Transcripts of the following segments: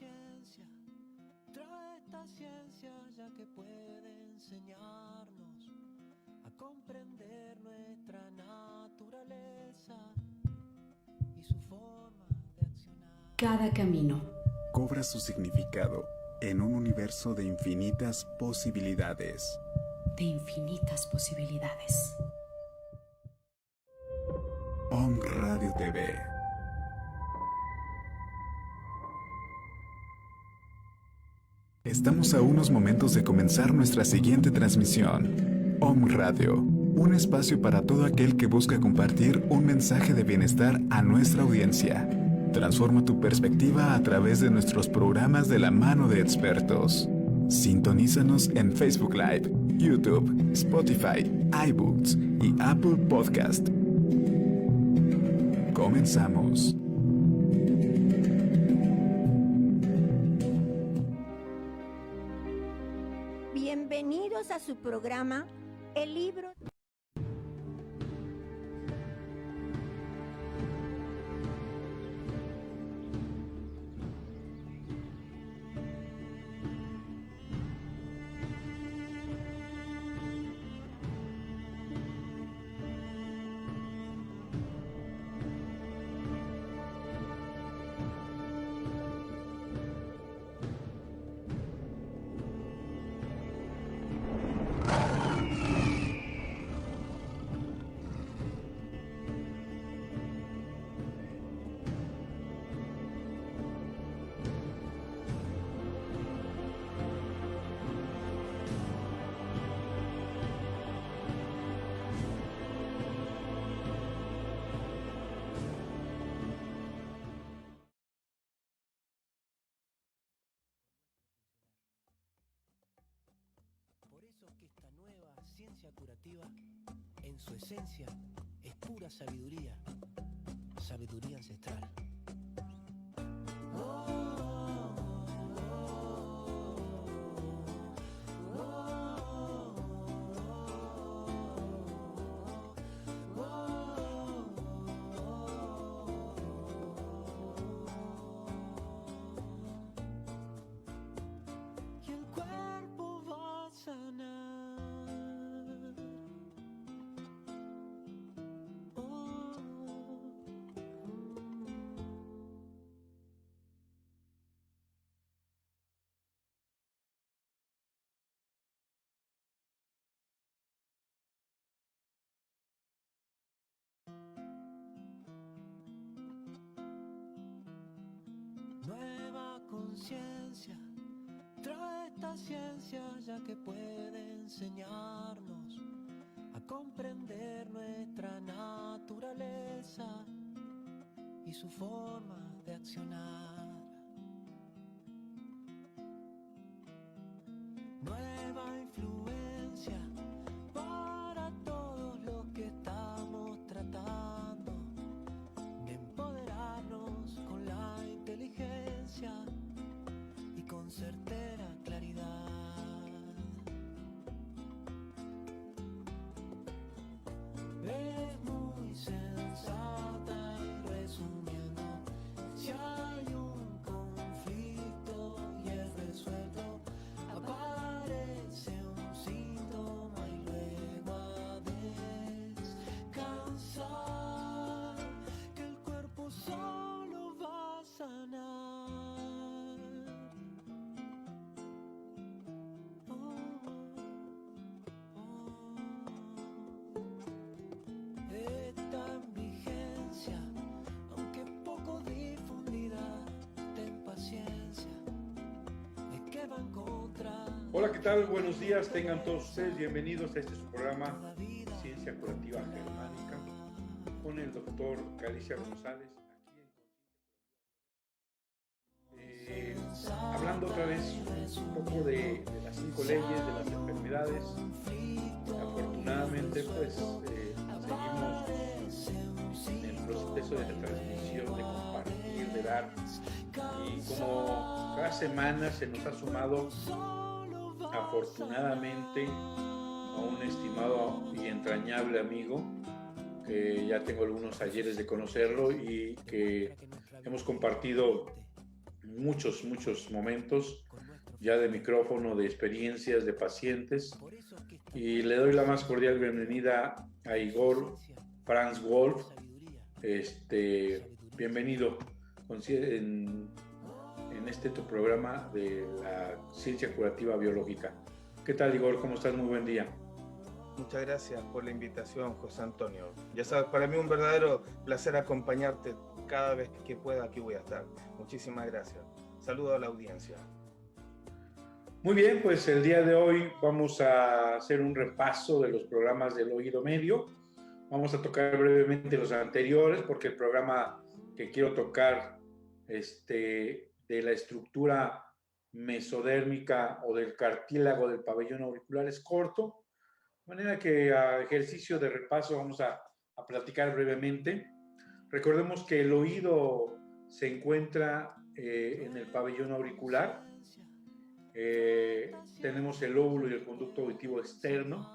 conciencia trae esta ciencia, ya que puede enseñarnos a comprender nuestra naturaleza y su forma de accionar. Cada camino cobra su significado en un universo de infinitas posibilidades. Om Radio TV. Estamos a unos momentos de comenzar nuestra siguiente transmisión. Om Radio, un espacio para todo aquel que busca compartir un mensaje de bienestar a nuestra audiencia. Transforma tu perspectiva a través de nuestros programas de la mano de expertos. Sintonízanos en Facebook Live, YouTube, Spotify, iBooks y Apple Podcast. Comenzamos. Bienvenidos a su programa El Libro. Por eso que esta nueva ciencia curativa, en su esencia, es pura sabiduría, sabiduría ancestral. Y el cuerpo va a sanar. Nueva conciencia trae esta ciencia, ya que puede enseñarnos a comprender nuestra naturaleza y su forma de accionar. Nueva influencia para todos los que estamos tratando de empoderarnos con la inteligencia y con certera claridad. Es muy sensata y resumiendo, si hay un conflicto y es resuelto, aparece un síntoma y luego a descansar, que el cuerpo solo va a sanar. Está en vigencia, aunque poco difundida, ten paciencia, es que va en contra. Hola, ¿qué tal? Buenos días, tengan todos ustedes bienvenidos a este su programa Ciencia Curativa Germánica con el doctor Galicia González, hablando otra vez un poco de las 5 leyes de las enfermedades. Afortunadamente pues seguimos en el proceso de transmisión, de compartir, de dar, y como cada semana se nos ha sumado afortunadamente a un estimado y entrañable amigo que ya tengo algunos ayeres de conocerlo y que hemos compartido muchos momentos ya de micrófono, de experiencias de pacientes, y le doy la más cordial bienvenida a Igor Franz Wolf. Bienvenido en este tu programa de la ciencia curativa biológica. ¿Qué tal, Igor? ¿Cómo estás? Muy buen día. Muchas gracias por la invitación, José Antonio. Ya sabes, para mí un verdadero placer acompañarte cada vez que pueda. Aquí voy a estar. Muchísimas gracias. Saludo a la audiencia. Muy bien, pues el día de hoy vamos a hacer un repaso de los programas del oído medio. Vamos a tocar brevemente los anteriores, porque el programa que quiero tocar de la estructura mesodérmica o del cartílago del pabellón auricular es corto. De manera que a ejercicio de repaso vamos a platicar brevemente. Recordemos que el oído se encuentra en el pabellón auricular. Tenemos el lóbulo y el conducto auditivo externo.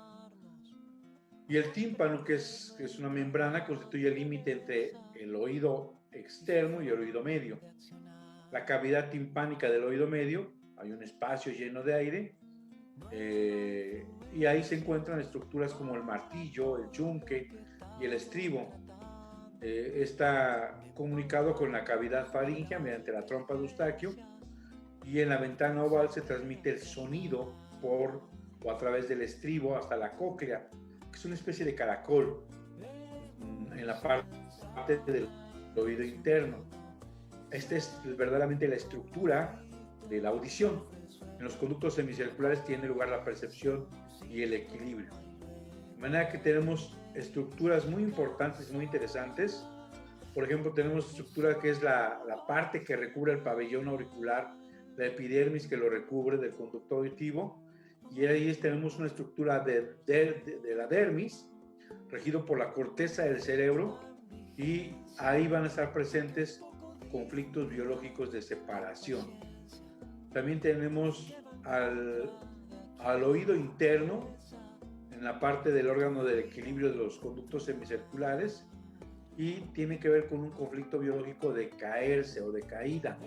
Y el tímpano, que es una membrana, constituye el límite entre el oído externo y el oído medio. La cavidad timpánica del oído medio, hay un espacio lleno de aire, y ahí se encuentran estructuras como el martillo, el yunque y el estribo. Está comunicado con la cavidad faríngea mediante la trompa de Eustaquio, y en la ventana oval se transmite el sonido por o a través del estribo hasta la cóclea, que es una especie de caracol en la parte del oído interno. Esta es verdaderamente la estructura de la audición. En los conductos semicirculares tiene lugar la percepción y el equilibrio. De manera que tenemos estructuras muy importantes, muy interesantes. Por ejemplo, tenemos estructura que es la parte que recubre el pabellón auricular, la epidermis que lo recubre del conducto auditivo, y ahí tenemos una estructura de la dermis, regido por la corteza del cerebro, y ahí van a estar presentes conflictos biológicos de separación. También tenemos al oído interno, en la parte del órgano del equilibrio de los conductos semicirculares, y tiene que ver con un conflicto biológico de caerse o de caída,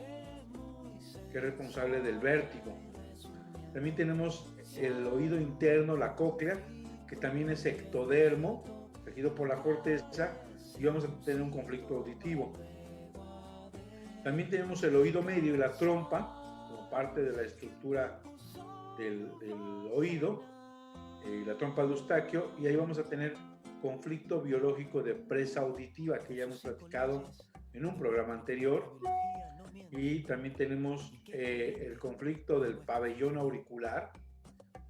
que es responsable del vértigo. También tenemos el oído interno, la cóclea, que también es ectodermo, regido por la corteza, y vamos a tener un conflicto auditivo. También tenemos el oído medio y la trompa, como parte de la estructura del oído, la trompa de Eustaquio, y ahí vamos a tener conflicto biológico de presa auditiva, que ya hemos platicado en un programa anterior. Y también tenemos el conflicto del pabellón auricular,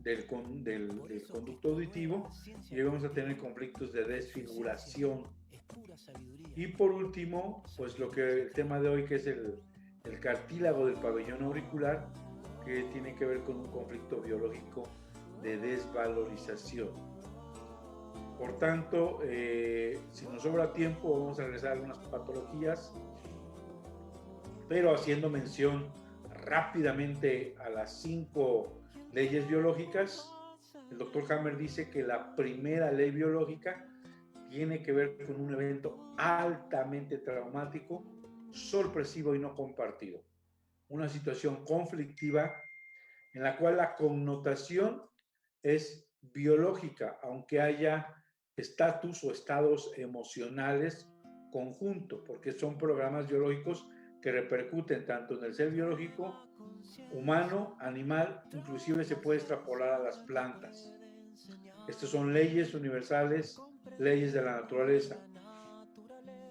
del conducto auditivo, y ahí vamos a tener conflictos de desfiguración. Y por último, pues el tema de hoy, que es el cartílago del pabellón auricular, que tiene que ver con un conflicto biológico de desvalorización. Por tanto, si nos sobra tiempo, vamos a regresar a algunas patologías, pero haciendo mención rápidamente a las 5 leyes biológicas. El doctor Hammer dice que la primera ley biológica tiene que ver con un evento altamente traumático, sorpresivo y no compartido. Una situación conflictiva en la cual la connotación es biológica, aunque haya estatus o estados emocionales conjuntos, porque son programas biológicos que repercuten tanto en el ser biológico, humano, animal, inclusive se puede extrapolar a las plantas. Estas son leyes universales, leyes de la naturaleza.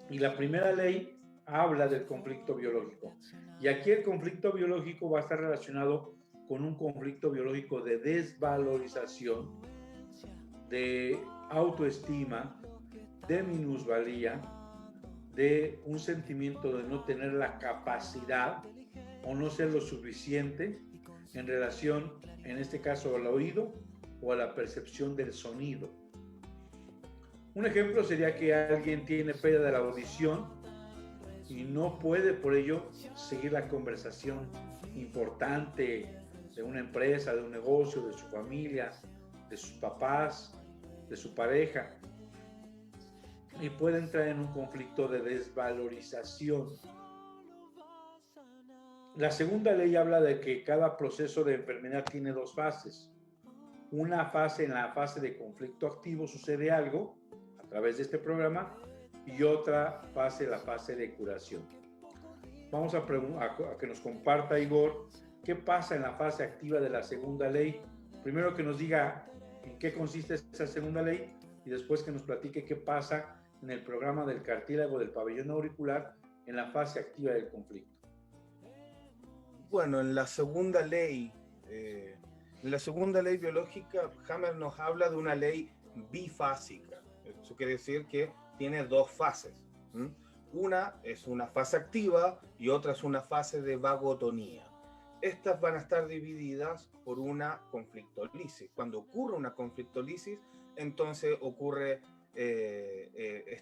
Y la primera ley habla del conflicto biológico. Y aquí el conflicto biológico va a estar relacionado con un conflicto biológico de desvalorización, de autoestima, de minusvalía, de un sentimiento de no tener la capacidad o no ser lo suficiente en relación, en este caso, al oído o a la percepción del sonido. Un ejemplo sería que alguien tiene pérdida de la audición y no puede por ello seguir la conversación importante de una empresa, de un negocio, de su familia, de sus papás, de su pareja, y puede entrar en un conflicto de desvalorización. La segunda ley habla de que cada proceso de enfermedad tiene dos fases. Una fase, en la fase de conflicto activo, sucede algo a través de este programa, y otra fase, la fase de curación. Vamos a que nos comparta, Igor, qué pasa en la fase activa de la segunda ley. Primero que nos diga en qué consiste esa segunda ley, y después que nos platique qué pasa en el programa del cartílago del pabellón auricular en la fase activa del conflicto. Bueno, en la segunda ley biológica, Hammer nos habla de una ley bifásica. Eso quiere decir que tiene dos fases. Una es una fase activa y otra es una fase de vagotonía. Estas van a estar divididas por una conflictolisis. Cuando ocurre una conflictolisis, entonces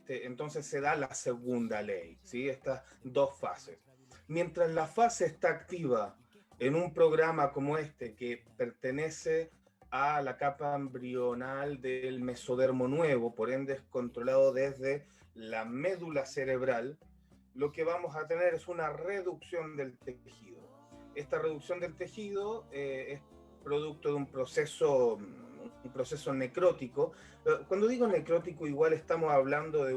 entonces se da la segunda ley, ¿sí? Estas dos fases. Mientras la fase está activa en un programa como este, que pertenece a la capa embrional del mesodermo nuevo, por ende es controlado desde la médula cerebral, lo que vamos a tener es una reducción del tejido. Esta reducción del tejido es producto de un proceso necrótico. Cuando digo necrótico, igual estamos hablando de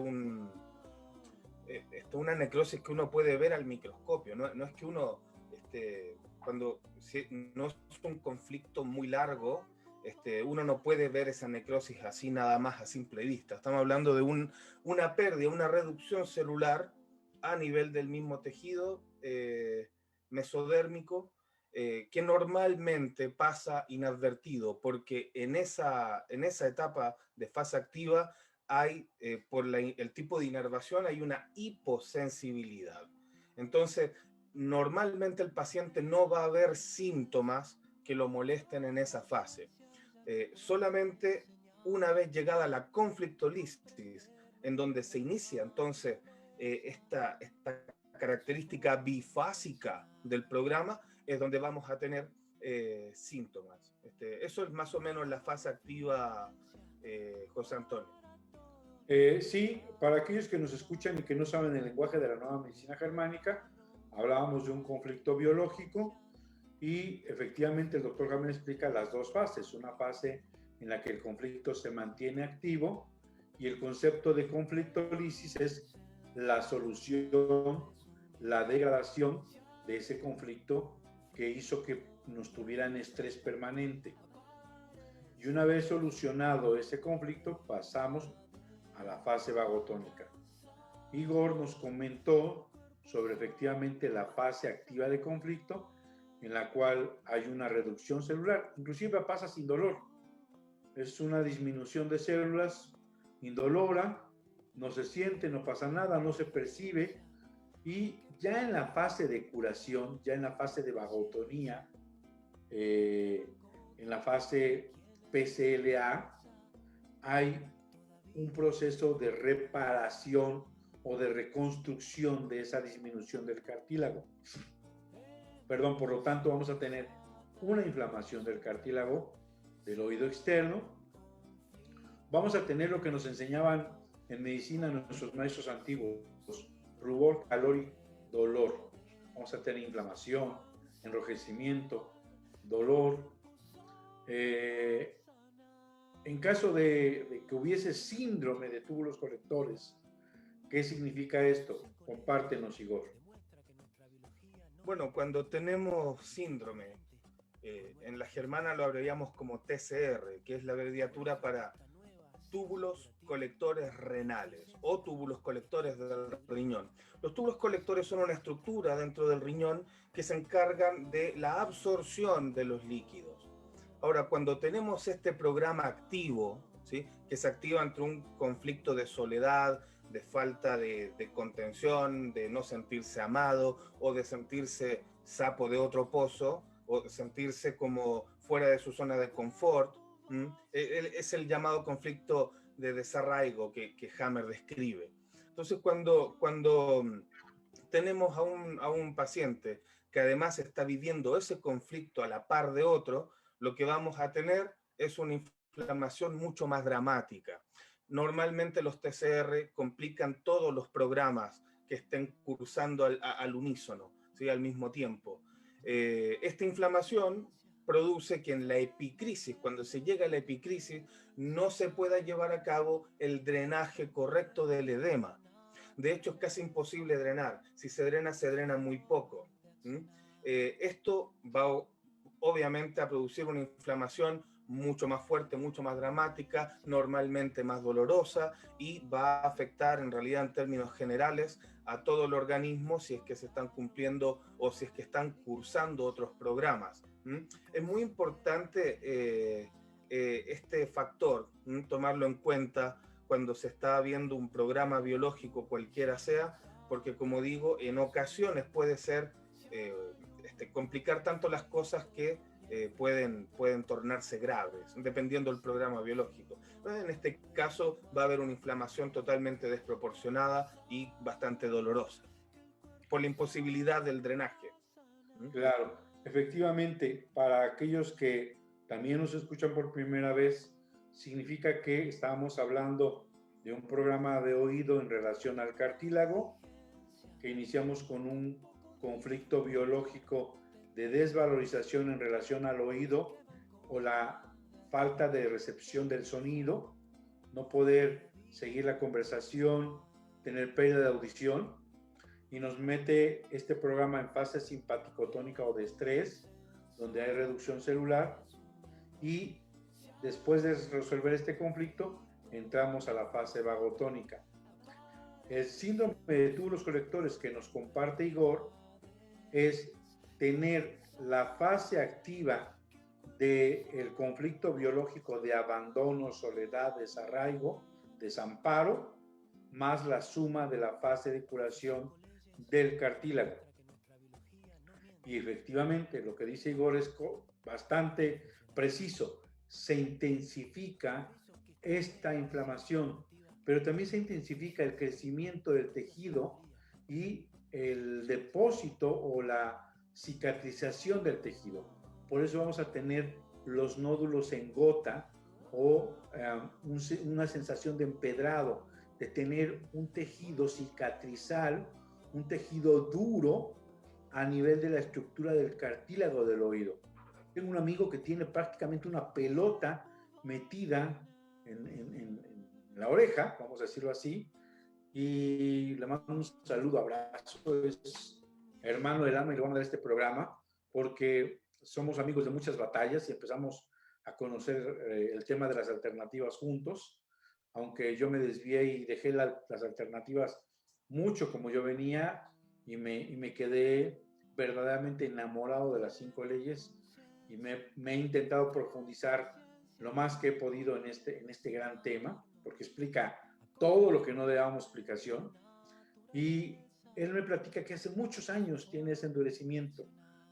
una necrosis que uno puede ver al microscopio. No es que uno, no es un conflicto muy largo, uno no puede ver esa necrosis así nada más a simple vista. Estamos hablando de una pérdida, una reducción celular a nivel del mismo tejido mesodérmico, que normalmente pasa inadvertido, porque en esa etapa de fase activa hay, por el tipo de inervación, hay una hiposensibilidad. Entonces, normalmente el paciente no va a ver síntomas que lo molesten en esa fase. Solamente una vez llegada la conflictolisis, en donde se inicia entonces esta característica bifásica del programa, es donde vamos a tener síntomas. Eso es más o menos la fase activa, José Antonio. Sí, para aquellos que nos escuchan y que no saben el lenguaje de la nueva medicina germánica, hablábamos de un conflicto biológico y efectivamente el doctor Hammer explica las dos fases. Una fase en la que el conflicto se mantiene activo, y el concepto de conflictolisis es la solución, la degradación de ese conflicto que hizo que nos tuviera en estrés permanente. Y una vez solucionado ese conflicto, pasamos a la fase vagotónica. Igor nos comentó sobre efectivamente la fase activa de conflicto, en la cual hay una reducción celular, inclusive pasa sin dolor. Es una disminución de células indolora, no se siente, no pasa nada, no se percibe, y ya en la fase de curación, ya en la fase de vagotonía, en la fase PCLA, hay un proceso de reparación o de reconstrucción de esa disminución del cartílago. Por lo tanto, vamos a tener una inflamación del cartílago del oído externo. Vamos a tener lo que nos enseñaban en medicina nuestros maestros antiguos: rubor, calor y dolor. Vamos a tener inflamación, enrojecimiento, dolor. En caso de que hubiese síndrome de túbulos colectores, ¿qué significa esto? Compártenos, Igor. Bueno, cuando tenemos síndrome, en la germana lo abreviamos como TCR, que es la abreviatura para túbulos colectores renales o túbulos colectores del riñón. Los túbulos colectores son una estructura dentro del riñón que se encargan de la absorción de los líquidos. Ahora, cuando tenemos este programa activo, ¿sí?, que se activa entre un conflicto de soledad, de falta de contención, de no sentirse amado o de sentirse sapo de otro pozo o de sentirse como fuera de su zona de confort, es el llamado conflicto de desarraigo que Hammer describe. Entonces, cuando tenemos a un paciente que además está viviendo ese conflicto a la par de otro, lo que vamos a tener es una inflamación mucho más dramática. Normalmente los TCR complican todos los programas que estén cursando al unísono, ¿sí?, al mismo tiempo. Esta inflamación produce que en la epicrisis, cuando se llega a la epicrisis, no se pueda llevar a cabo el drenaje correcto del edema. De hecho, es casi imposible drenar. Si se drena muy poco. Esto va obviamente a producir una inflamación mucho más fuerte, mucho más dramática, normalmente más dolorosa, y va a afectar en realidad en términos generales a todo el organismo si es que se están cumpliendo o si es que están cursando otros programas. Es muy importante este factor, tomarlo en cuenta cuando se está viendo un programa biológico cualquiera sea, porque como digo, en ocasiones puede ser complicar tanto las cosas que pueden tornarse graves, dependiendo del programa biológico. En este caso va a haber una inflamación totalmente desproporcionada y bastante dolorosa, por la imposibilidad del drenaje. Claro, efectivamente, para aquellos que también nos escuchan por primera vez, significa que estábamos hablando de un programa de oído en relación al cartílago, que iniciamos con un conflicto biológico de desvalorización en relación al oído o la falta de recepción del sonido, no poder seguir la conversación, tener pérdida de audición, y nos mete este programa en fase simpaticotónica o de estrés, donde hay reducción celular, y después de resolver este conflicto, entramos a la fase vagotónica. El síndrome de túbulos colectores que nos comparte Igor es tener la fase activa del conflicto biológico de abandono, soledad, desarraigo, desamparo, más la suma de la fase de curación del cartílago. Y efectivamente, lo que dice Igor es bastante preciso. Se intensifica esta inflamación, pero también se intensifica el crecimiento del tejido y el depósito o la cicatrización del tejido. Por eso vamos a tener los nódulos en gota o una sensación de empedrado, de tener un tejido cicatrizal, un tejido duro a nivel de la estructura del cartílago del oído. Tengo un amigo que tiene prácticamente una pelota metida en la oreja, vamos a decirlo así, y le mando un saludo, abrazo, es hermano del alma y le vamos a dar este programa porque somos amigos de muchas batallas y empezamos a conocer el tema de las alternativas juntos, aunque yo me desvié y dejé las alternativas mucho como yo venía y me quedé verdaderamente enamorado de las 5 leyes y me he intentado profundizar lo más que he podido en este gran tema, porque explica todo lo que no le dábamos explicación. Y él me platica que hace muchos años tiene ese endurecimiento,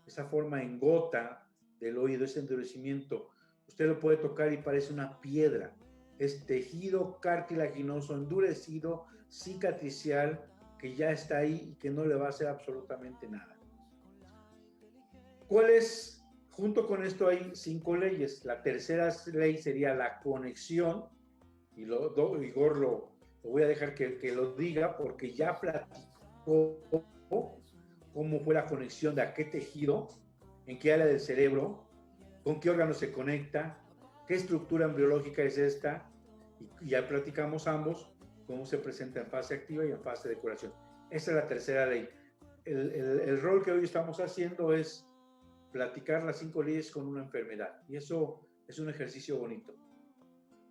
esa forma en gota del oído, ese endurecimiento. Usted lo puede tocar y parece una piedra. Es tejido cartilaginoso, endurecido, cicatricial, que ya está ahí y que no le va a hacer absolutamente nada. ¿Cuál es? Junto con esto hay 5 leyes. La tercera ley sería la conexión, y Igor lo voy a dejar que lo diga porque ya platicó cómo fue la conexión de a qué tejido, en qué área del cerebro, con qué órgano se conecta, qué estructura embriológica es esta, y ya platicamos ambos cómo se presenta en fase activa y en fase de curación. Esa es la tercera ley. El rol que hoy estamos haciendo es platicar las 5 leyes con una enfermedad, y eso es un ejercicio bonito.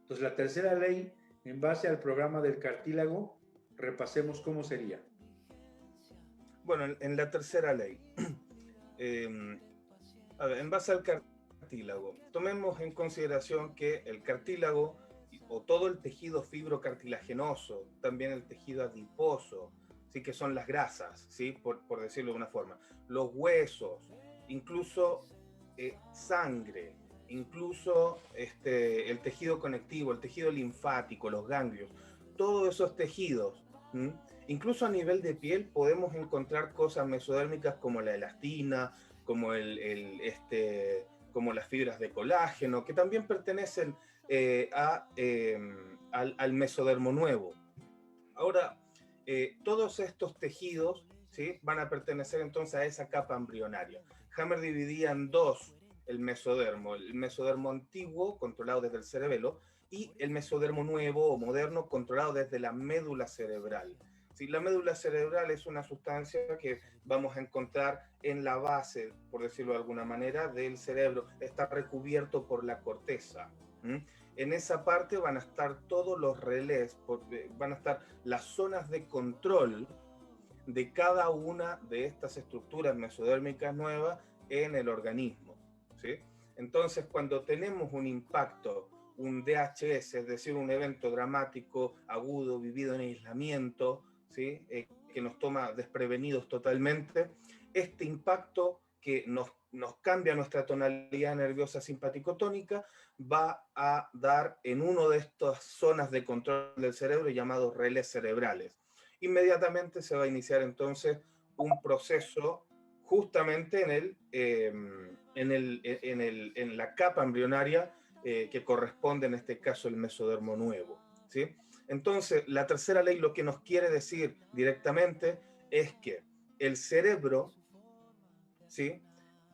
Entonces, la tercera ley, en base al programa del cartílago, repasemos cómo sería. Bueno, en la tercera ley, a ver, en base al cartílago, tomemos en consideración que el cartílago o todo el tejido fibrocartilaginoso, también el tejido adiposo, ¿sí? Que son las grasas, ¿sí? por decirlo de una forma, los huesos, incluso sangre, incluso el tejido conectivo, el tejido linfático, los ganglios, todos esos tejidos, incluso a nivel de piel podemos encontrar cosas mesodérmicas como la elastina, como como las fibras de colágeno, que también pertenecen al mesodermo nuevo. Ahora, todos estos tejidos, ¿sí? Van a pertenecer entonces a esa capa embrionaria. Hammer dividía en dos el mesodermo antiguo, controlado desde el cerebelo, y el mesodermo nuevo o moderno, controlado desde la médula cerebral. ¿Sí? La médula cerebral es una sustancia que vamos a encontrar en la base, por decirlo de alguna manera, del cerebro. Está recubierto por la corteza. En esa parte van a estar todos los relés, van a estar las zonas de control de cada una de estas estructuras mesodérmicas nuevas en el organismo, ¿sí? Entonces, cuando tenemos un impacto, un DHS, es decir, un evento dramático, agudo, vivido en aislamiento, ¿sí? Que nos toma desprevenidos totalmente, este impacto que nos cambia nuestra tonalidad nerviosa simpático-tónica va a dar en una de estas zonas de control del cerebro llamados relés cerebrales. Inmediatamente se va a iniciar entonces un proceso justamente en la capa embrionaria que corresponde en este caso el mesodermo nuevo, ¿sí? Entonces, la tercera ley lo que nos quiere decir directamente es que el cerebro, ¿sí?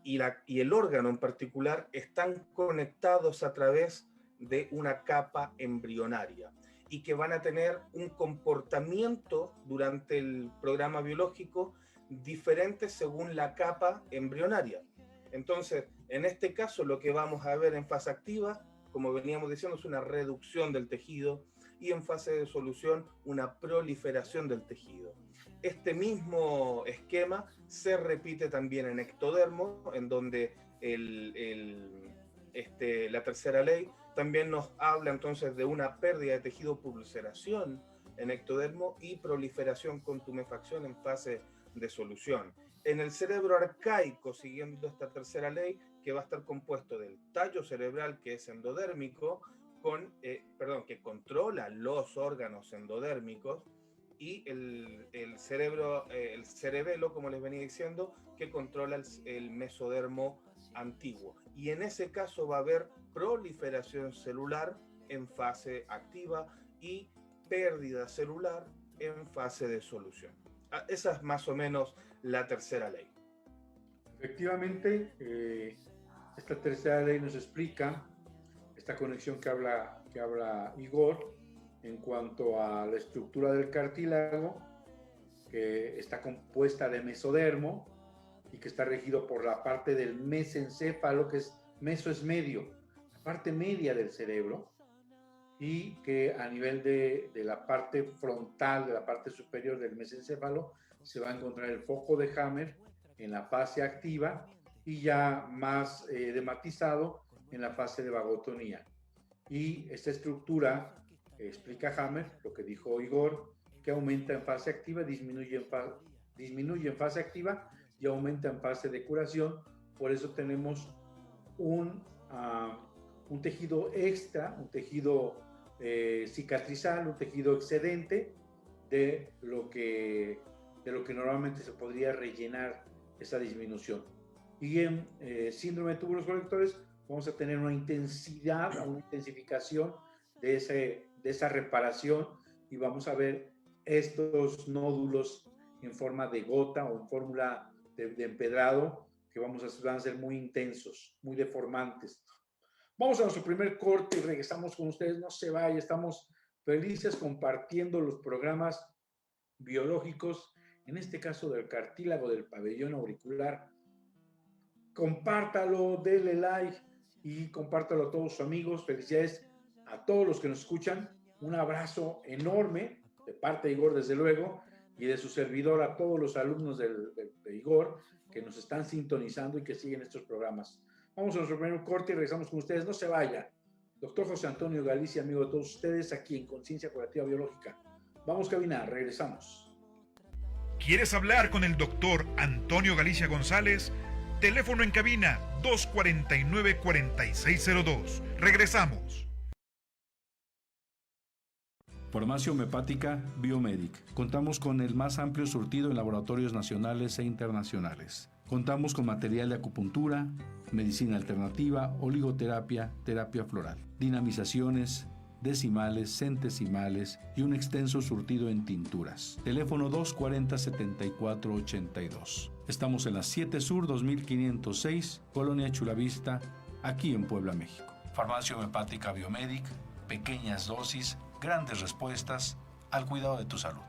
y el órgano en particular están conectados a través de una capa embrionaria y que van a tener un comportamiento durante el programa biológico diferente según la capa embrionaria. Entonces, en este caso, lo que vamos a ver en fase activa, como veníamos diciendo, es una reducción del tejido, y en fase de solución, una proliferación del tejido. Este mismo esquema se repite también en ectodermo, en donde la tercera ley también nos habla entonces de una pérdida de tejido por ulceración en ectodermo y proliferación con tumefacción en fase de solución. En el cerebro arcaico, siguiendo esta tercera ley, que va a estar compuesto del tallo cerebral, que es endodérmico, que controla los órganos endodérmicos, y el cerebelo, como les venía diciendo, que controla el mesodermo antiguo. Y en ese caso va a haber proliferación celular en fase activa y pérdida celular en fase de solución. Esa es más o menos la tercera ley. Efectivamente, esta tercera ley nos explica esta conexión que habla Igor en cuanto a la estructura del cartílago, que está compuesta de mesodermo y que está regido por la parte del mesencéfalo, que es medio, la parte media del cerebro, y que a nivel de la parte frontal, de la parte superior del mesencéfalo, se va a encontrar el foco de Hammer en la fase activa y ya más dematizado en la fase de vagotonía. Y esta estructura explica Hammer, lo que dijo Igor, que aumenta en fase activa, disminuye en fase activa y aumenta en fase de curación. Por eso tenemos un tejido extra, un tejido cicatrizal, un tejido excedente de lo que normalmente se podría rellenar esa disminución. Y en síndrome de túbulos colectores vamos a tener una intensificación de esa reparación, y vamos a ver estos nódulos en forma de gota o en forma de empedrado que van a ser muy intensos, muy deformantes. Vamos a nuestro primer corte y regresamos con ustedes. No se vaya, estamos felices compartiendo los programas biológicos, en este caso del cartílago del pabellón auricular. Compártalo, denle like y compártalo a todos sus amigos. Felicidades a todos los que nos escuchan. Un abrazo enorme de parte de Igor, desde luego, y de su servidor a todos los alumnos de Igor que nos están sintonizando y que siguen estos programas. Vamos a nuestro primer corte y regresamos con ustedes. No se vaya. Doctor José Antonio Galicia, amigo de todos ustedes, aquí en Conciencia Curativa Biológica. Vamos, cabina, regresamos. ¿Quieres hablar con el doctor Antonio Galicia González? Teléfono en cabina 249-4602. Regresamos. Farmacia Homeopática Biomedic. Contamos con el más amplio surtido en laboratorios nacionales e internacionales. Contamos con material de acupuntura, medicina alternativa, oligoterapia, terapia floral, dinamizaciones, decimales, centesimales y un extenso surtido en tinturas. Teléfono 240-7482. Estamos en la 7 Sur 2506, Colonia Chulavista, aquí en Puebla, México. Farmacia Homeopática Biomedic, pequeñas dosis, grandes respuestas al cuidado de tu salud.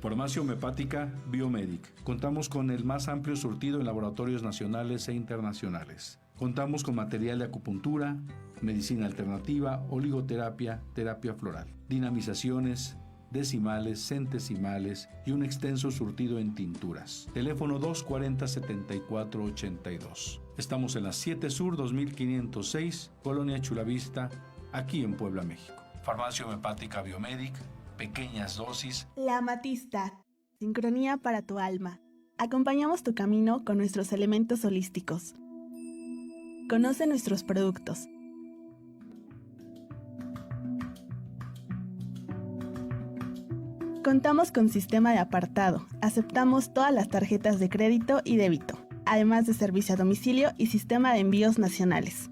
Farmacia Homeopática Biomedic. Contamos con el más amplio surtido en laboratorios nacionales e internacionales. Contamos con material de acupuntura, medicina alternativa, oligoterapia, terapia floral, dinamizaciones, decimales, centesimales y un extenso surtido en tinturas. Teléfono 240-7482. Estamos en la 7 Sur 2506, Colonia Chulavista, aquí en Puebla, México. Farmacia Homeopática Biomedic, pequeñas dosis. La Amatista, sincronía para tu alma. Acompañamos tu camino con nuestros elementos holísticos. Conoce nuestros productos. Contamos con sistema de apartado. Aceptamos todas las tarjetas de crédito y débito, además de servicio a domicilio y sistema de envíos nacionales.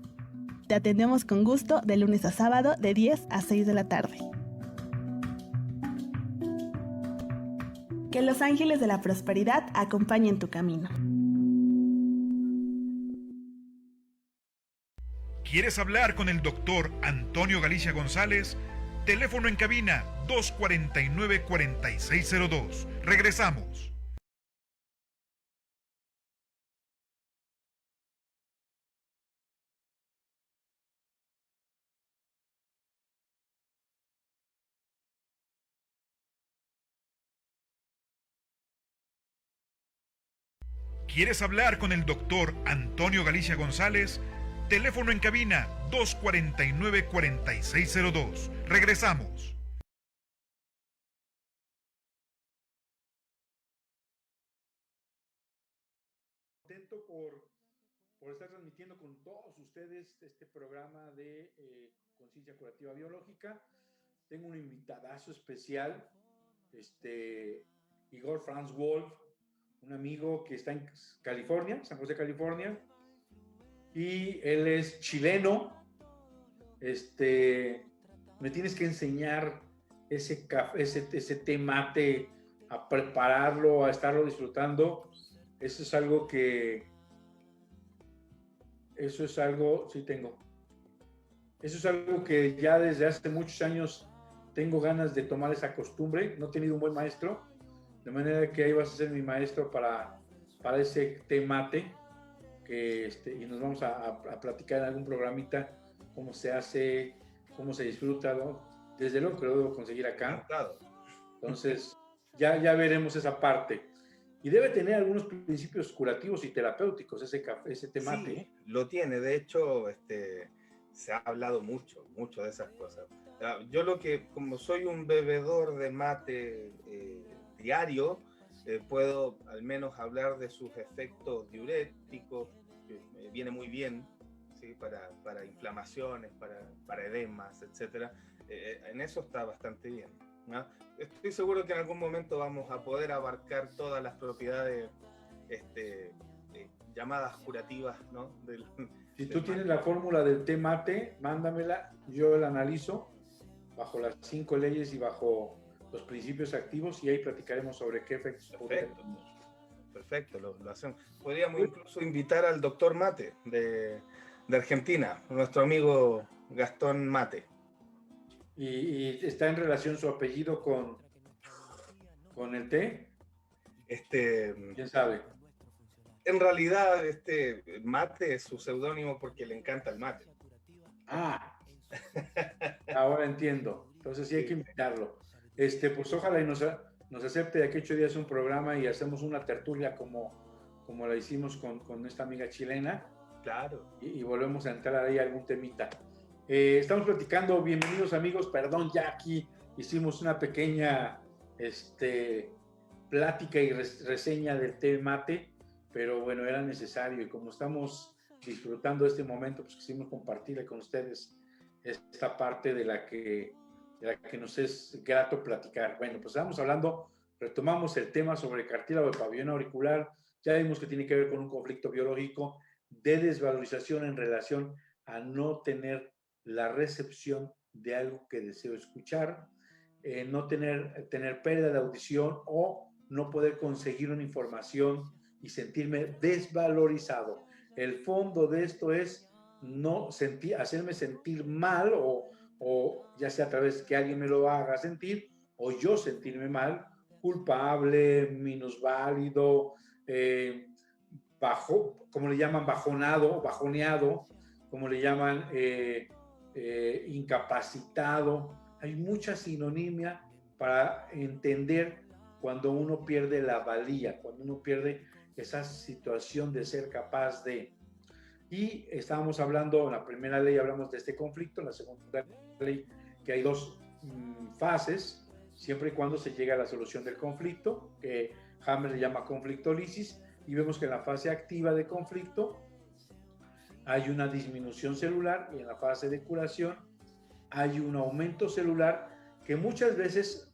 Te atendemos con gusto de lunes a sábado de 10 a 6 de la tarde. Que los ángeles de la prosperidad acompañen tu camino. ¿Quieres hablar con el doctor Antonio Galicia González? Teléfono en cabina 249-4602. Regresamos. ¿Quieres hablar con el doctor Antonio Galicia González? Teléfono en cabina 249-4602. Regresamos. Contento por estar transmitiendo con todos ustedes este programa de Conciencia Curativa Biológica. Tengo un invitadazo especial, Igor Franz Wolf, un amigo que está en California, San José, California, y él es chileno. Me tienes que enseñar ese té mate, a prepararlo, a estarlo disfrutando. Eso es algo, que ya desde hace muchos años tengo ganas de tomar esa costumbre. No he tenido un buen maestro, de manera que ahí vas a ser mi maestro para ese té mate, y nos vamos a platicar en algún programita cómo se hace, cómo se disfruta, ¿no? Desde luego que lo debo conseguir acá. Entonces, ya veremos esa parte. Y debe tener algunos principios curativos y terapéuticos ese té mate. Sí, lo tiene. De hecho, se ha hablado mucho de esas cosas. Yo como soy un bebedor de mate diario, puedo al menos hablar de sus efectos diuréticos, que viene muy bien, ¿sí? para inflamaciones, para edemas, etc. En eso está bastante bien, ¿no? Estoy seguro que en algún momento vamos a poder abarcar todas las propiedades llamadas curativas, ¿no? Si tú tienes la fórmula del té mate, mándamela, yo la analizo bajo las 5 leyes y bajo los principios activos, y ahí platicaremos sobre qué efectos. Perfecto, lo hacemos. Podríamos incluso invitar al doctor Mate de Argentina, nuestro amigo Gastón Mate. ¿Y está en relación su apellido con el té? ¿Quién sabe? En realidad, Mate es su seudónimo porque le encanta el mate. Ahora entiendo. Entonces sí hay que invitarlo. Pues ojalá y nos acepte de aquí 8 días un programa y hacemos una tertulia como la hicimos con esta amiga chilena. Claro. Y volvemos a entrar ahí a algún temita. Estamos platicando, bienvenidos amigos, perdón, ya aquí hicimos una pequeña plática y reseña del té mate, pero bueno, era necesario, y como estamos disfrutando este momento, pues quisimos compartirle con ustedes esta parte de la que nos es grato platicar. Bueno, pues estamos hablando, retomamos el tema sobre cartílago de pabellón auricular. Ya vimos que tiene que ver con un conflicto biológico de desvalorización en relación a no tener la recepción de algo que deseo escuchar, no tener pérdida de audición o no poder conseguir una información y sentirme desvalorizado. El fondo de esto es no hacerme sentir mal o ya sea a través de que alguien me lo haga sentir o yo sentirme mal, culpable, minusválido, como le llaman, bajonado, bajoneado, como le llaman, incapacitado. Hay mucha sinonimia para entender cuando uno pierde la valía, cuando uno pierde esa situación de ser capaz de. Y estábamos hablando, en la primera ley hablamos de este conflicto, en la segunda ley que hay dos fases, siempre y cuando se llega a la solución del conflicto, que Hammer le llama conflictólisis, y vemos que en la fase activa de conflicto hay una disminución celular y en la fase de curación hay un aumento celular que muchas veces,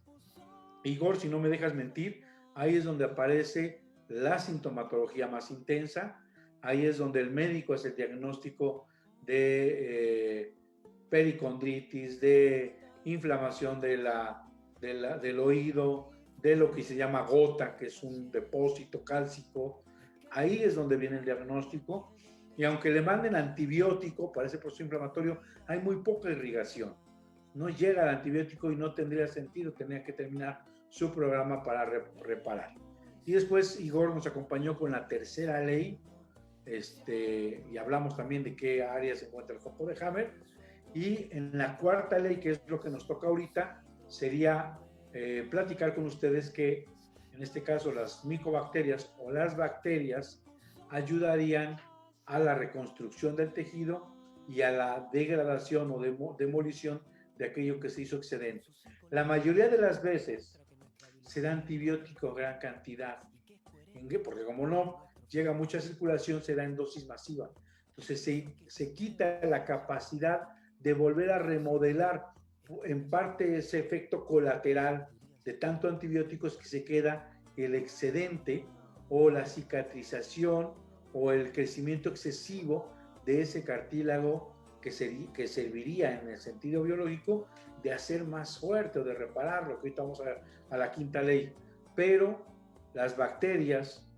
Igor, si no me dejas mentir, ahí es donde aparece la sintomatología más intensa, ahí es donde el médico hace el diagnóstico de pericondritis, de inflamación del oído, de lo que se llama gota, que es un depósito cálcico. Ahí es donde viene el diagnóstico, y aunque le manden antibiótico para ese proceso inflamatorio, hay muy poca irrigación. No llega el antibiótico y no tendría sentido, tenía que terminar su programa para reparar. Y después Igor nos acompañó con la tercera ley, y hablamos también de qué área se encuentra el foco de Hammer. Y en la cuarta ley, que es lo que nos toca ahorita, sería platicar con ustedes que en este caso las micobacterias o las bacterias ayudarían a la reconstrucción del tejido y a la degradación o demolición de aquello que se hizo excedente. La mayoría de las veces se da antibiótico en gran cantidad, porque como no llega mucha circulación, se da en dosis masiva. Entonces se quita la capacidad de volver a remodelar en parte ese efecto colateral de tanto antibióticos, que se queda el excedente o la cicatrización o el crecimiento excesivo de ese cartílago que serviría en el sentido biológico de hacer más fuerte o de repararlo, que ahorita vamos a ver a la quinta ley. Pero las bacterias,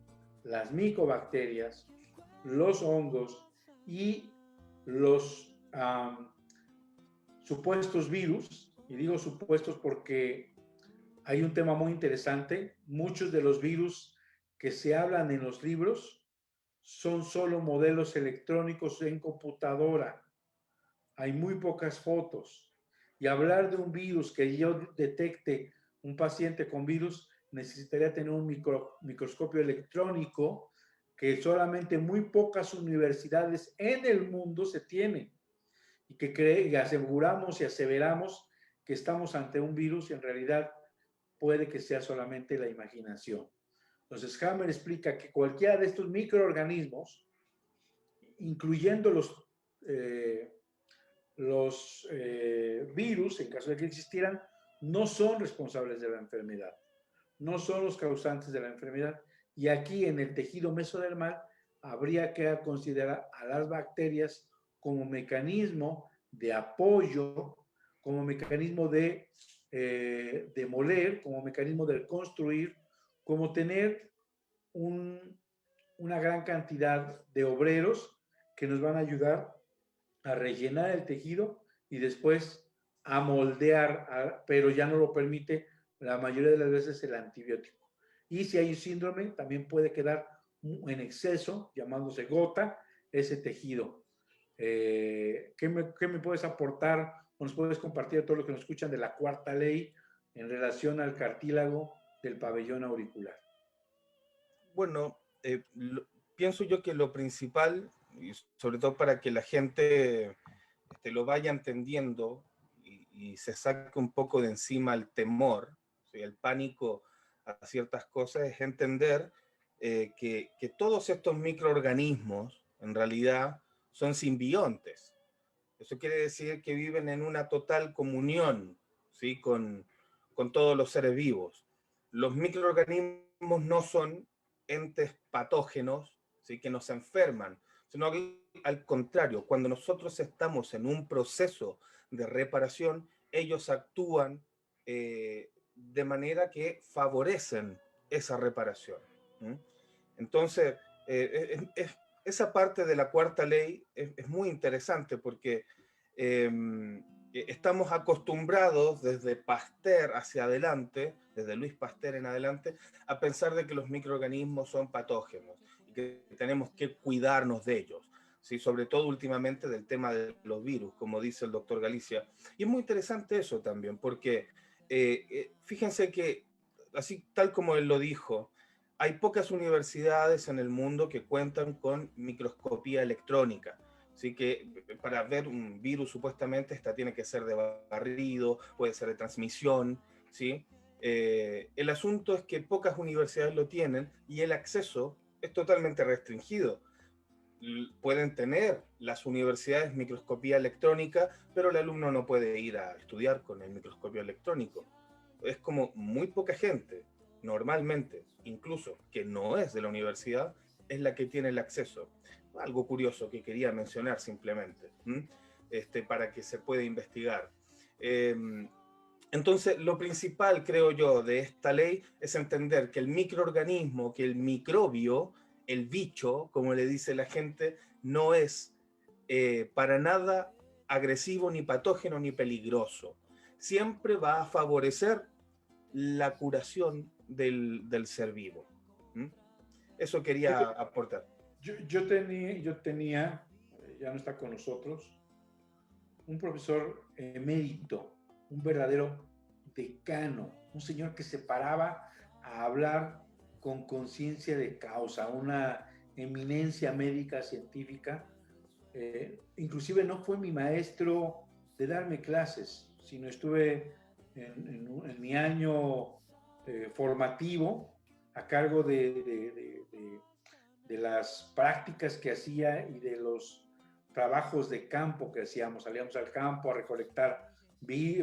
las micobacterias, los hongos y los supuestos virus, y digo supuestos porque hay un tema muy interesante, muchos de los virus que se hablan en los libros son solo modelos electrónicos en computadora, hay muy pocas fotos, y hablar de un virus que yo detecte un paciente con virus necesitaría tener un microscopio electrónico que solamente muy pocas universidades en el mundo se tienen, y que aseguramos y aseveramos que estamos ante un virus y en realidad puede que sea solamente la imaginación. Entonces Hammer explica que cualquiera de estos microorganismos, incluyendo los virus, en caso de que existieran, no son responsables de la enfermedad, no son los causantes de la enfermedad. Y aquí en el tejido mesodermal habría que considerar a las bacterias como mecanismo de apoyo, como mecanismo de demoler, como mecanismo de construir, como tener una gran cantidad de obreros que nos van a ayudar a rellenar el tejido y después a moldear, pero ya no lo permite la mayoría de las veces el antibiótico. Y si hay un síndrome, también puede quedar en exceso, llamándose gota, ese tejido. ¿Qué me puedes aportar o nos puedes compartir a todos los que nos escuchan de la cuarta ley en relación al cartílago del pabellón auricular? Bueno, pienso yo que lo principal, y sobre todo para que la gente lo vaya entendiendo y se saque un poco de encima el temor, ¿sí? El pánico a ciertas cosas, es entender que todos estos microorganismos en realidad son simbiontes. Eso quiere decir que viven en una total comunión, ¿sí? con todos los seres vivos. Los microorganismos no son entes patógenos, ¿sí? Que nos enferman. O sino que al contrario, cuando nosotros estamos en un proceso de reparación, ellos actúan de manera que favorecen esa reparación. ¿Mm? Entonces, esa parte de la cuarta ley es muy interesante porque estamos acostumbrados desde Pasteur hacia adelante, desde Luis Pasteur en adelante, a pensar de que los microorganismos son patógenos y que tenemos que cuidarnos de ellos. ¿Sí? Sobre todo últimamente del tema de los virus, como dice el doctor Galicia. Y es muy interesante eso también, porque fíjense que, así tal como él lo dijo, hay pocas universidades en el mundo que cuentan con microscopía electrónica. Así que para ver un virus supuestamente esta tiene que ser de barrido, puede ser de transmisión, ¿sí? El asunto es que pocas universidades lo tienen y el acceso es totalmente restringido. Pueden tener las universidades microscopía electrónica, pero el alumno no puede ir a estudiar con el microscopio electrónico. Es como muy poca gente, normalmente, incluso que no es de la universidad, es la que tiene el acceso. Algo curioso que quería mencionar simplemente, para que se pueda investigar. Entonces, lo principal, creo yo, de esta ley es entender que el microorganismo, que el microbio, el bicho, como le dice la gente, no es para nada agresivo, ni patógeno, ni peligroso. Siempre va a favorecer la curación del ser vivo. Eso quería aportar. Yo tenía, ya no está con nosotros, un profesor emérito, un verdadero decano, un señor que se paraba a hablar con conciencia de causa, una eminencia médica, científica. Inclusive no fue mi maestro de darme clases, sino estuve en mi año formativo a cargo de las prácticas que hacía y de los trabajos de campo que hacíamos. Salíamos al campo a recolectar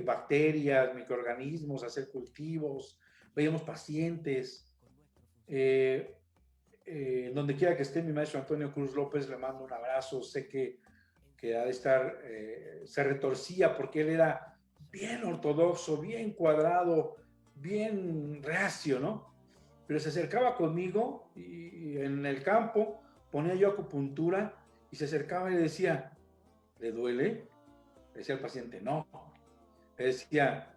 bacterias, microorganismos, hacer cultivos, veíamos pacientes. Donde quiera que esté mi maestro Antonio Cruz López, le mando un abrazo. Sé que ha de estar, se retorcía porque él era bien ortodoxo, bien cuadrado, bien reacio, ¿no? Pero se acercaba conmigo y en el campo ponía yo acupuntura y se acercaba y le decía, ¿le duele? Le decía al paciente, no. Le decía,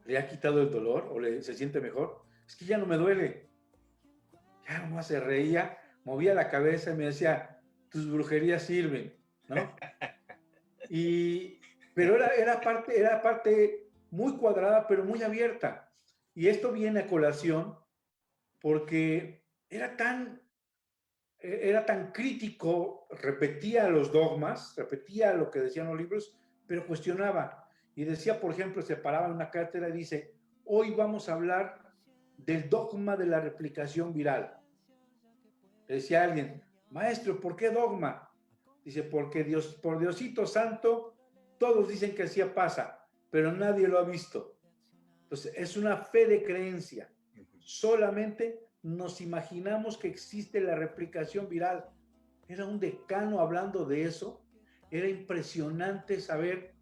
¿le ha quitado el dolor o se siente mejor? Es que ya no me duele. Ya nomás se reía, movía la cabeza y me decía, tus brujerías sirven, ¿no? Pero era parte muy cuadrada, pero muy abierta. Y esto viene a colación porque era tan crítico, repetía los dogmas, repetía lo que decían los libros, pero cuestionaba. Y decía, por ejemplo, se paraba en una cátedra y dice, hoy vamos a hablar del dogma de la replicación viral. Le decía a alguien, maestro, ¿por qué dogma? Dice, porque por Diosito Santo, todos dicen que así pasa, pero nadie lo ha visto. Entonces, es una fe de creencia. Solamente nos imaginamos que existe la replicación viral. Era un decano hablando de eso. Era impresionante saber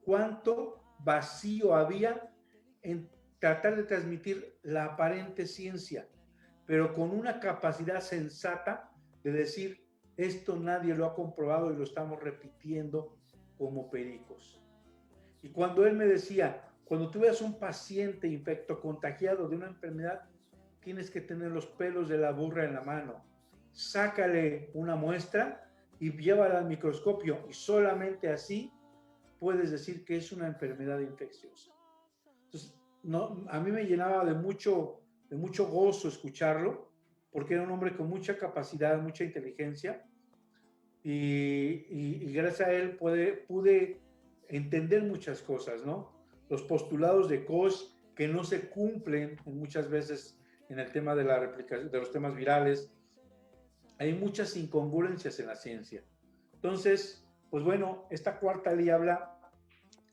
cuánto vacío había en tratar de transmitir la aparente ciencia, pero con una capacidad sensata de decir, esto nadie lo ha comprobado y lo estamos repitiendo como pericos. Y cuando él me decía, cuando tú veas un paciente infectocontagiado de una enfermedad, tienes que tener los pelos de la burra en la mano. Sácale una muestra y llévala al microscopio y solamente así puedes decir que es una enfermedad infecciosa. Entonces, a mí me llenaba de mucho gozo escucharlo, porque era un hombre con mucha capacidad, mucha inteligencia, y gracias a él pude entender muchas cosas, ¿no? Los postulados de Koch que no se cumplen muchas veces en el tema de la replicación, de los temas virales. Hay muchas incongruencias en la ciencia. Entonces, pues bueno, esta cuarta ley habla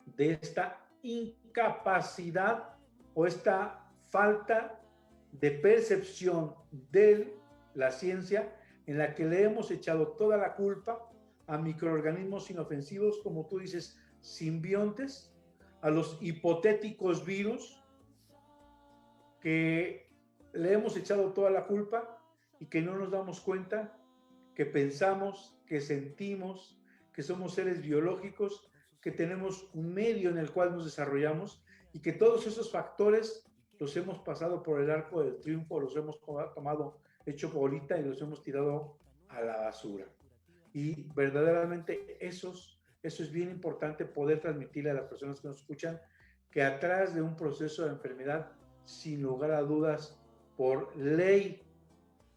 de esta incapacidad o esta falta de percepción de la ciencia en la que le hemos echado toda la culpa a microorganismos inofensivos, como tú dices, simbiontes, a los hipotéticos virus, que le hemos echado toda la culpa y que no nos damos cuenta que pensamos, que sentimos, que somos seres biológicos, que tenemos un medio en el cual nos desarrollamos y que todos esos factores los hemos pasado por el arco del triunfo, los hemos tomado hecho bolita y los hemos tirado a la basura. Y verdaderamente eso es bien importante poder transmitirle a las personas que nos escuchan, que atrás de un proceso de enfermedad, sin lugar a dudas, por ley,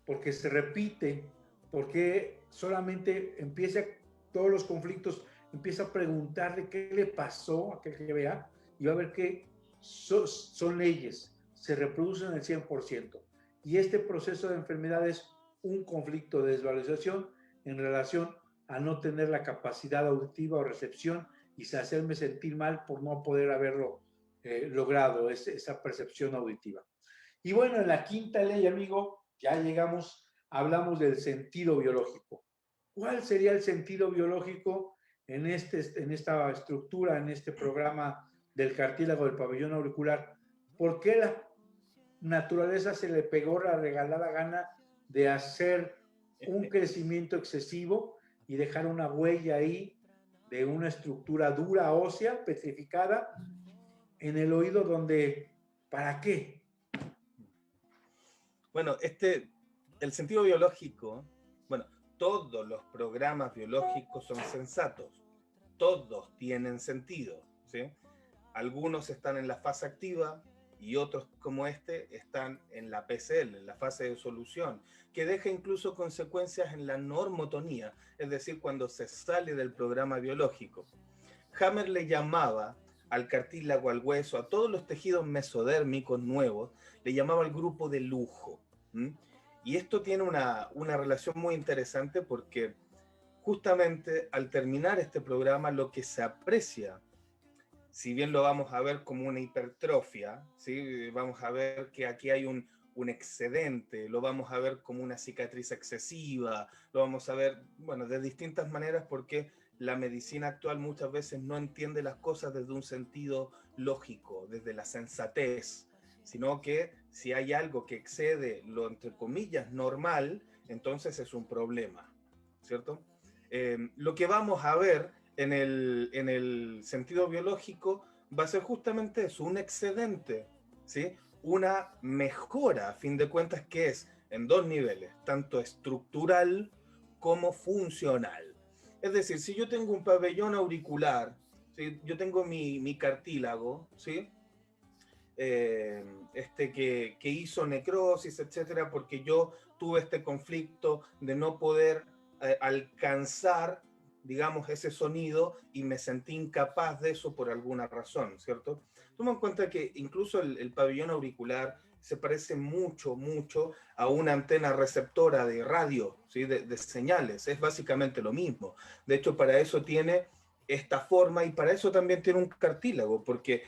porque se repite, porque solamente empieza todos los conflictos, empieza a preguntarle qué le pasó a aquel que vea y va a ver que son leyes, se reproducen al 100%. Y este proceso de enfermedad es un conflicto de desvalorización en relación a no tener la capacidad auditiva o recepción y hacerme sentir mal por no poder haberlo logrado, esa percepción auditiva. Y bueno, en la quinta ley, amigo, ya llegamos, hablamos del sentido biológico. ¿Cuál sería el sentido biológico en esta estructura, en este programa del cartílago del pabellón auricular? ¿Por qué la naturaleza se le pegó la regalada gana de hacer un crecimiento excesivo y dejar una huella ahí de una estructura dura, ósea, petrificada, en el oído donde, ¿para qué? Bueno, el sentido biológico, bueno, todos los programas biológicos son sensatos, todos tienen sentido, ¿sí? Algunos están en la fase activa y otros como están en la PCL, en la fase de solución, que deja incluso consecuencias en la normotonía, es decir, cuando se sale del programa biológico. Hammer le llamaba al cartílago, al hueso, a todos los tejidos mesodérmicos nuevos, le llamaba el grupo de lujo. Y esto tiene una relación muy interesante porque justamente al terminar este programa lo que se aprecia, si bien lo vamos a ver como una hipertrofia, ¿sí? Vamos a ver que aquí hay un excedente, lo vamos a ver como una cicatriz excesiva, lo vamos a ver, bueno, de distintas maneras porque la medicina actual muchas veces no entiende las cosas desde un sentido lógico, desde la sensatez, sino que si hay algo que excede lo, entre comillas, normal, entonces es un problema, ¿cierto? Lo que vamos a ver en el sentido biológico va a ser justamente eso, un excedente, ¿sí? Una mejora, a fin de cuentas, que es en dos niveles, tanto estructural como funcional. Es decir, si yo tengo un pabellón auricular, ¿sí? Yo tengo mi cartílago, ¿sí? Que hizo necrosis, etcétera, porque yo tuve este conflicto de no poder alcanzar, digamos, ese sonido y me sentí incapaz de eso por alguna razón, ¿cierto? Toma en cuenta que incluso el pabellón auricular se parece mucho a una antena receptora de radio, ¿sí? de señales, es básicamente lo mismo. De hecho, para eso tiene esta forma y para eso también tiene un cartílago, porque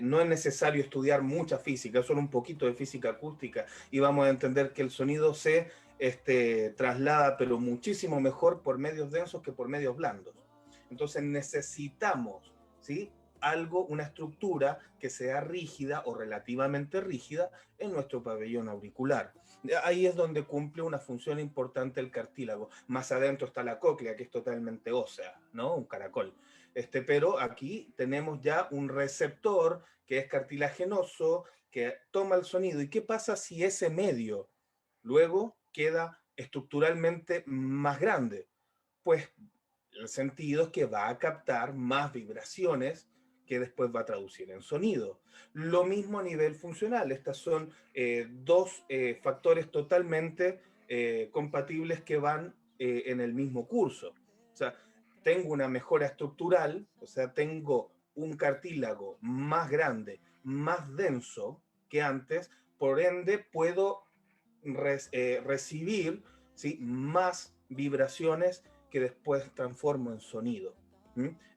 no es necesario estudiar mucha física, solo un poquito de física acústica y vamos a entender que el sonido se traslada, pero muchísimo mejor por medios densos que por medios blandos. Entonces necesitamos, ¿sí? algo, una estructura que sea rígida o relativamente rígida en nuestro pabellón auricular. Ahí es donde cumple una función importante el cartílago. Más adentro está la cóclea, que es totalmente ósea, ¿no? Un caracol. Pero aquí tenemos ya un receptor que es cartilaginoso, que toma el sonido. ¿Y qué pasa si ese medio luego queda estructuralmente más grande? Pues el sentido es que va a captar más vibraciones que después va a traducir en sonido. Lo mismo a nivel funcional. Estas son dos factores totalmente compatibles que van en el mismo curso. O sea, tengo una mejora estructural, o sea, tengo un cartílago más grande, más denso que antes, por ende puedo recibir, ¿sí? más vibraciones que después transformo en sonido.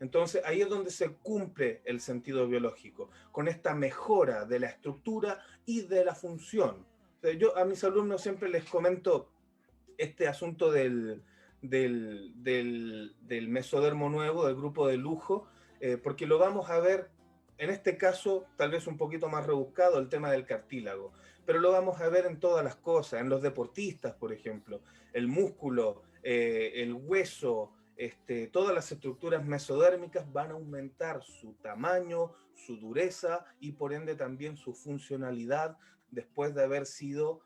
Entonces ahí es donde se cumple el sentido biológico, con esta mejora de la estructura y de la función. O sea, yo a mis alumnos siempre les comento este asunto del mesodermo nuevo, del grupo de lujo, porque lo vamos a ver, en este caso, tal vez un poquito más rebuscado, el tema del cartílago, pero lo vamos a ver en todas las cosas, en los deportistas, por ejemplo, el músculo, el hueso, todas las estructuras mesodérmicas van a aumentar su tamaño, su dureza y por ende también su funcionalidad después de haber sido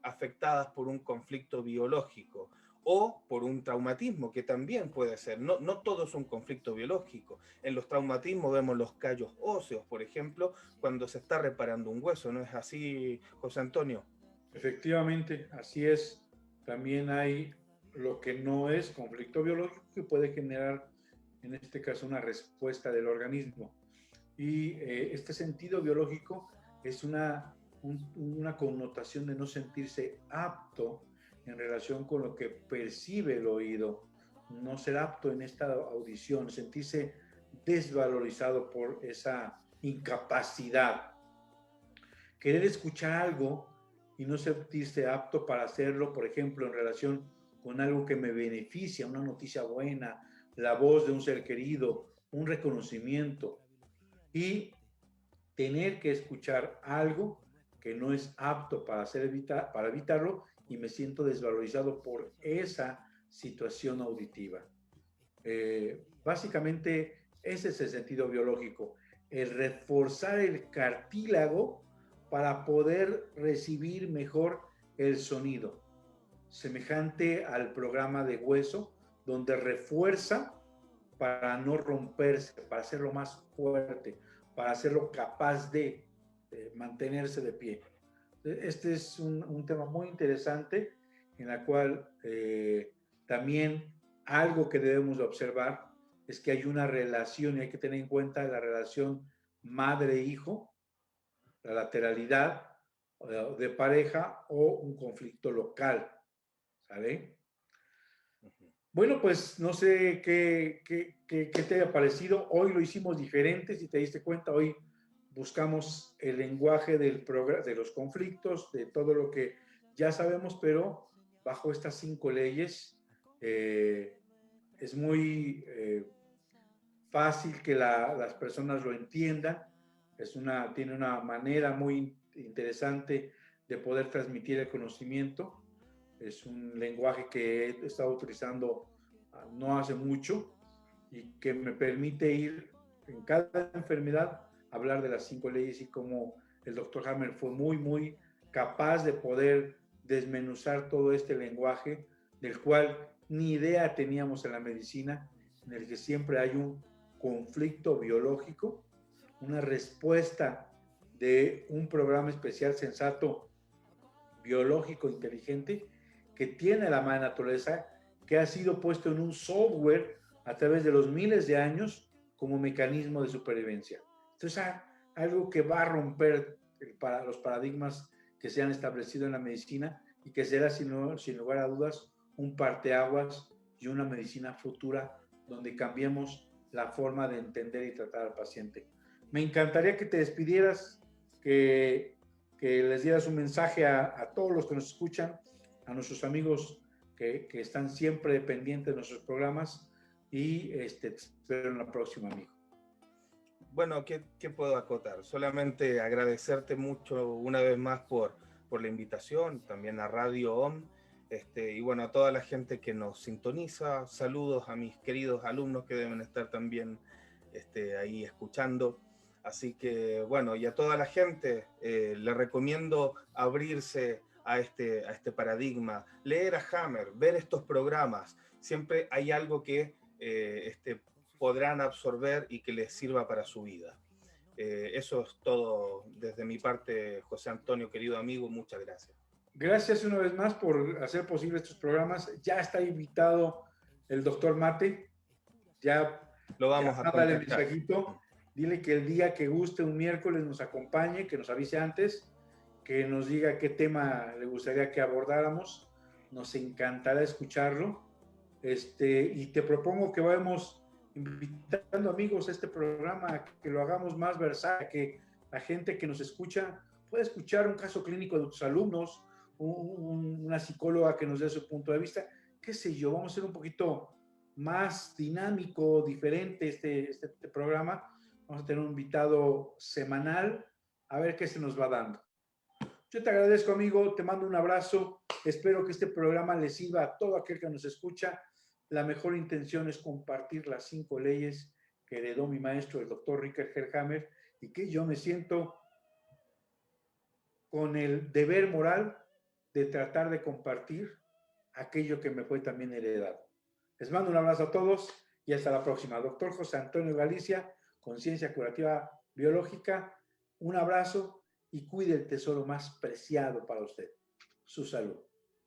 afectadas por un conflicto biológico o por un traumatismo, que también puede ser. No, no todo es un conflicto biológico. En los traumatismos vemos los callos óseos, por ejemplo, cuando se está reparando un hueso. ¿No es así, José Antonio? Efectivamente, así es. También hay lo que no es conflicto biológico que puede generar, en este caso, una respuesta del organismo. Y este sentido biológico es una connotación de no sentirse apto en relación con lo que percibe el oído, no ser apto en esta audición, sentirse desvalorizado por esa incapacidad. Querer escuchar algo y no sentirse apto para hacerlo, por ejemplo, en relación con algo que me beneficia, una noticia buena, la voz de un ser querido, un reconocimiento, y tener que escuchar algo que no es apto para evitarlo, y me siento desvalorizado por esa situación auditiva. Básicamente ese es el sentido biológico, el reforzar el cartílago para poder recibir mejor el sonido, semejante al programa de hueso, donde refuerza para no romperse, para hacerlo más fuerte, para hacerlo capaz de mantenerse de pie. Este es un tema muy interesante en la cual también algo que debemos de observar es que hay una relación, y hay que tener en cuenta la relación madre-hijo, la lateralidad de pareja o un conflicto local, ¿sale? Bueno, pues no sé qué te haya parecido. Hoy lo hicimos diferente, si te diste cuenta. Hoy buscamos el lenguaje de los conflictos, de todo lo que ya sabemos, pero bajo estas 5 leyes es muy fácil que las personas lo entiendan. Tiene una manera muy interesante de poder transmitir el conocimiento. Es un lenguaje que he estado utilizando no hace mucho y que me permite ir en cada enfermedad, hablar de las 5 leyes, y cómo el doctor Hammer fue muy capaz de poder desmenuzar todo este lenguaje del cual ni idea teníamos en la medicina, en el que siempre hay un conflicto biológico, una respuesta de un programa especial sensato biológico inteligente que tiene la madre naturaleza, que ha sido puesto en un software a través de los miles de años como mecanismo de supervivencia. Entonces, algo que va a romper los paradigmas que se han establecido en la medicina, y que será sin lugar a dudas un parteaguas y una medicina futura donde cambiemos la forma de entender y tratar al paciente. Me encantaría que te despidieras, que les dieras un mensaje a todos los que nos escuchan, a nuestros amigos que están siempre pendientes de nuestros programas, y te espero en la próxima, amigo. Bueno, ¿qué puedo acotar? Solamente agradecerte mucho una vez más por la invitación, también a Radio OM, y bueno, a toda la gente que nos sintoniza. Saludos a mis queridos alumnos que deben estar también ahí escuchando. Así que bueno, y a toda la gente le recomiendo abrirse a este paradigma, leer a Hammer, ver estos programas. Siempre hay algo que podrán absorber y que les sirva para su vida. Eso es todo desde mi parte, José Antonio, querido amigo, muchas gracias. Gracias una vez más por hacer posible estos programas. Ya está invitado el doctor Mate, ya lo vamos a darle el mensajito, dile que el día que guste, un miércoles, nos acompañe, que nos avise antes, que nos diga qué tema le gustaría que abordáramos. Nos encantará escucharlo. Y te propongo que vayamos invitando amigos a este programa, que lo hagamos más versátil, que la gente que nos escucha pueda escuchar un caso clínico de tus alumnos, una psicóloga que nos dé su punto de vista, qué sé yo, vamos a ser un poquito más dinámico, diferente este programa. Vamos a tener un invitado semanal, a ver qué se nos va dando. Yo te agradezco, amigo, te mando un abrazo, espero que este programa le sirva a todo aquel que nos escucha. La mejor intención es compartir las 5 leyes que heredó mi maestro, el doctor Richard Herhammer, y que yo me siento con el deber moral de tratar de compartir aquello que me fue también heredado. Les mando un abrazo a todos y hasta la próxima. Doctor José Antonio Galicia, Conciencia Curativa Biológica, un abrazo y cuide el tesoro más preciado para usted, su salud.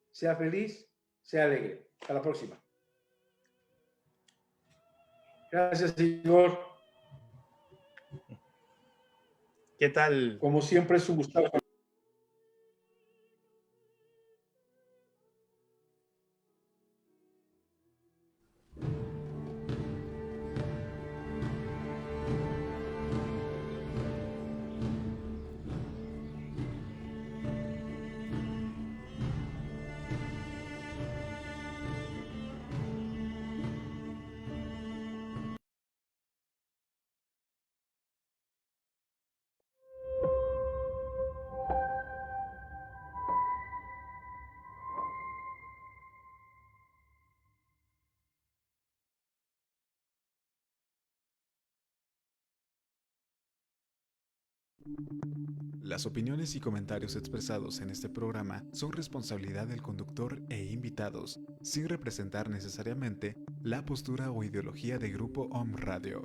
Sea feliz, sea alegre. Hasta la próxima. Gracias, Igor. ¿Qué tal? Como siempre, es un gusto. Las opiniones y comentarios expresados en este programa son responsabilidad del conductor e invitados, sin representar necesariamente la postura o ideología de Grupo Om Radio.